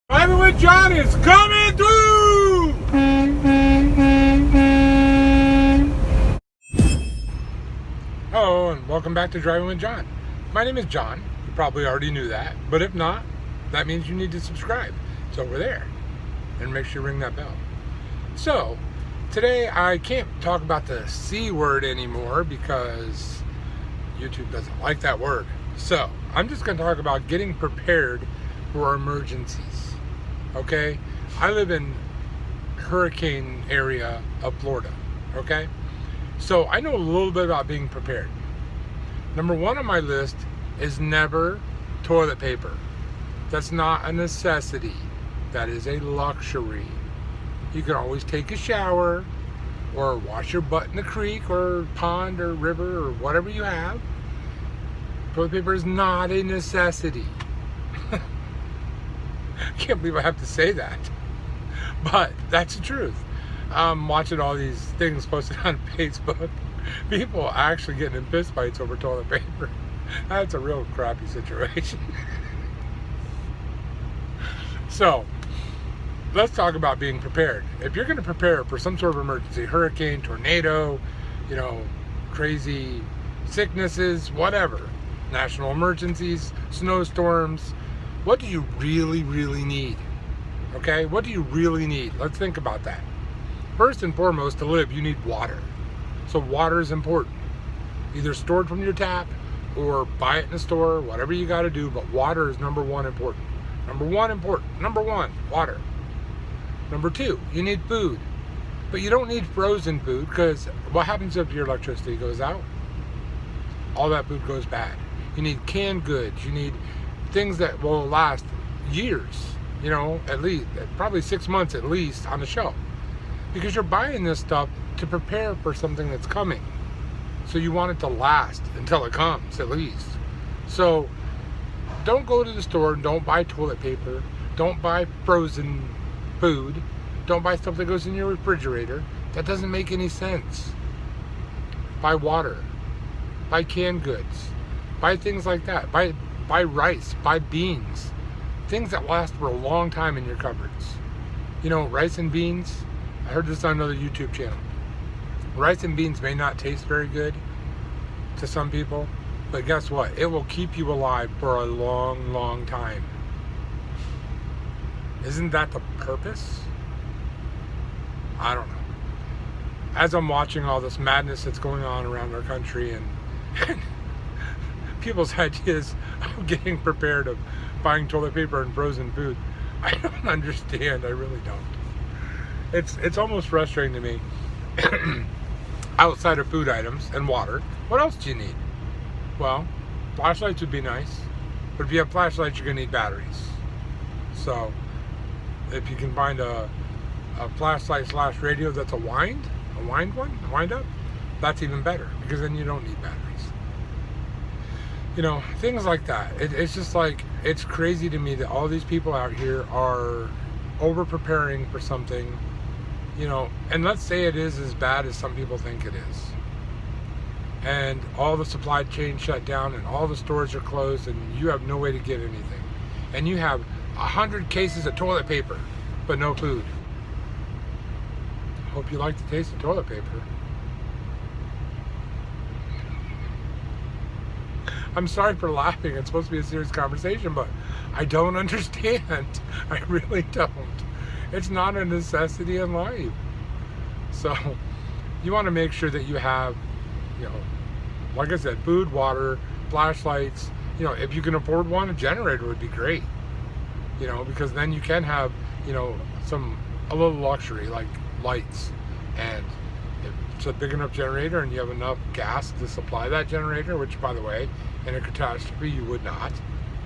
Driving with John is coming through! Hello, and welcome back to Driving with John. My name is John. You probably already knew that, but if not, that means you need to subscribe. It's over there. And make sure you ring that bell. So, today I can't talk about the C word anymore because YouTube doesn't like that word. So, I'm just going to talk about getting prepared for emergencies. Okay? I live in hurricane area of Florida. Okay? So, I know a little bit about being prepared. Number one on my list is never toilet paper. That's not a necessity. That is a luxury. You can always take a shower or wash your butt in the creek or pond or river or whatever you have. Toilet paper is not a necessity. I can't believe I have to say that. But that's the truth. I'm watching all these things posted on Facebook. People actually getting in fist fights over toilet paper. That's a real crappy situation. So, let's talk about being prepared. If you're going to prepare for some sort of emergency, hurricane, tornado, crazy sicknesses, whatever, national emergencies, snowstorms, what do you really, really need? Okay, what do you really need? Let's think about that. First and foremost, to live, you need water. So water is important. Either stored from your tap or buy it in a store, whatever you got to do, but water is number one important. Number one, water. Number two, you need food. But you don't need frozen food because what happens if your electricity goes out? All that food goes bad. You need canned goods. You need things that will last years, at least, probably 6 months at least on the shelf. Because you're buying this stuff to prepare for something that's coming. So you want it to last until it comes, at least. So don't go to the store and don't buy toilet paper. Don't buy frozen food. Don't buy stuff that goes in your refrigerator. That doesn't make any sense. Buy water. Buy canned goods. Buy things like that. Buy rice. Buy beans. Things that last for a long time in your cupboards. Rice and beans. I heard this on another YouTube channel. Rice and beans may not taste very good to some people, but guess what? It will keep you alive for a long, long time. Isn't that the purpose? I don't know. As I'm watching all this madness that's going on around our country and people's ideas of getting prepared, of buying toilet paper and frozen food, I don't understand. I really don't. It's almost frustrating to me. Outside of food items and water, what else do you need? Well, flashlights would be nice, but if you have flashlights, you're going to need batteries. So, if you can find a flashlight / radio that's a wind up, that's even better, because then you don't need batteries. Things like that. It's just like, it's crazy to me that all these people out here are over preparing for something, and let's say it is as bad as some people think it is. And all the supply chain shut down and all the stores are closed and you have no way to get anything. And you have 100 cases of toilet paper, but no food. Hope you like the taste of toilet paper. I'm sorry for laughing. It's supposed to be a serious conversation, but I don't understand. I really don't. It's not a necessity in life. So you want to make sure that you have, like I said, food, water, flashlights. If you can afford one, a generator would be great. Because then you can have, a little luxury like lights. And if it's a big enough generator and you have enough gas to supply that generator, which, by the way, in a catastrophe you would not,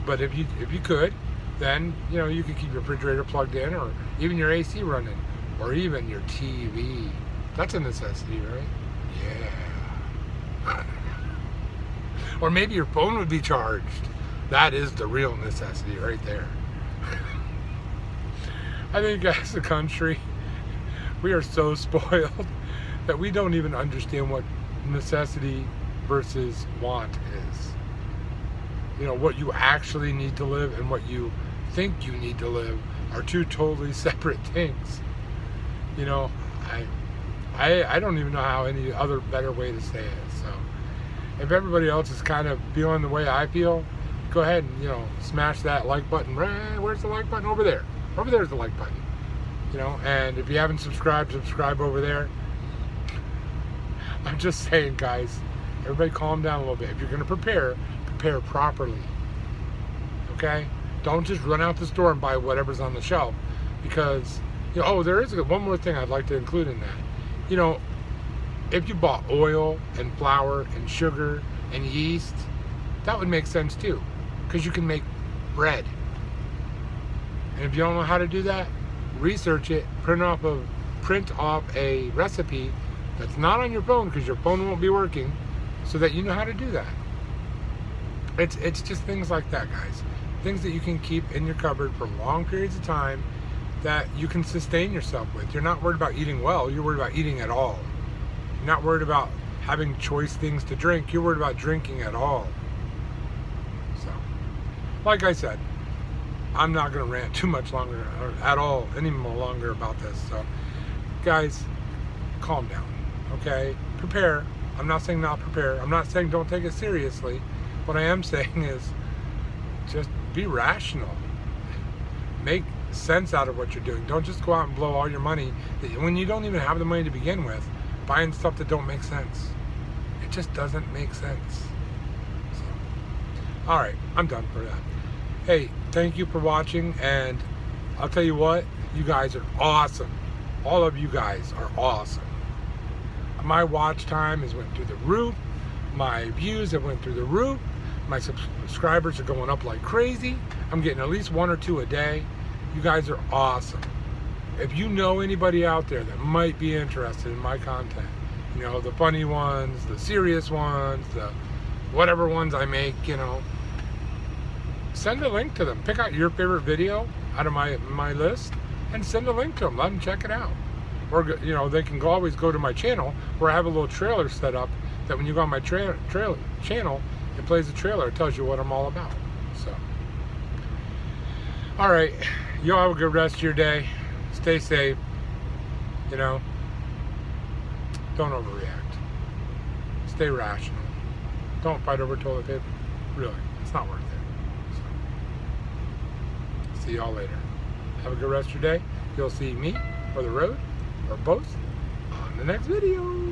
but if you could, then you could keep your refrigerator plugged in, or even your AC running, or even your TV. That's a necessity, right? Yeah. Or maybe your phone would be charged. That is the real necessity right there. I think as a country, we are so spoiled that we don't even understand what necessity versus want is. What you actually need to live and what you think you need to live are two totally separate things. You know, I don't even know how any other better way to say it. So if everybody else is kind of feeling the way I feel, go ahead and, you know, smash that like button. Where's the like button? Over there. Over there's the like button. You know, and if you haven't subscribed, subscribe over there. I'm just saying, guys, everybody calm down a little bit. If you're going to prepare properly. Okay? Don't just run out the store and buy whatever's on the shelf, because, you know, oh, there is one more thing I'd like to include in that. You know, if you bought oil and flour and sugar and yeast, that would make sense too, because you can make bread. And if you don't know how to do that, research it, print off a recipe that's not on your phone, because your phone won't be working, so that you know how to do that. It's just things like that, guys. Things that you can keep in your cupboard for long periods of time that you can sustain yourself with. You're not worried about eating well, you're worried about eating at all. You're not worried about having choice things to drink, you're worried about drinking at all. So, like I said, I'm not going to rant too much longer, or at all, any more longer about this. So, guys, calm down, okay? Prepare. I'm not saying not prepare. I'm not saying don't take it seriously. What I am saying is just be rational. Make sense out of what you're doing. Don't just go out and blow all your money when you don't even have the money to begin with, buying stuff that don't make sense. It just doesn't make sense. So, all right, I'm done for that. Hey, thank you for watching, and I'll tell you what, you guys are awesome. All of you guys are awesome. My watch time has went through the roof. My views have went through the roof. My subscribers are going up like crazy. I'm getting at least 1 or 2 a day. You guys are awesome. If you know anybody out there that might be interested in my content, you know, the funny ones, the serious ones, the whatever ones I make, you know, send a link to them. Pick out your favorite video out of my list and send a link to them. Let them check it out. Or, you know, they can always go to my channel, where I have a little trailer set up that when you go on my trailer channel, it plays the trailer. It tells you what I'm all about. So, all right, y'all have a good rest of your day. Stay safe. You know, don't overreact. Stay rational. Don't fight over toilet paper. Really, it's not worth it. So, see y'all later. Have a good rest of your day. You'll see me or the road or both on the next video.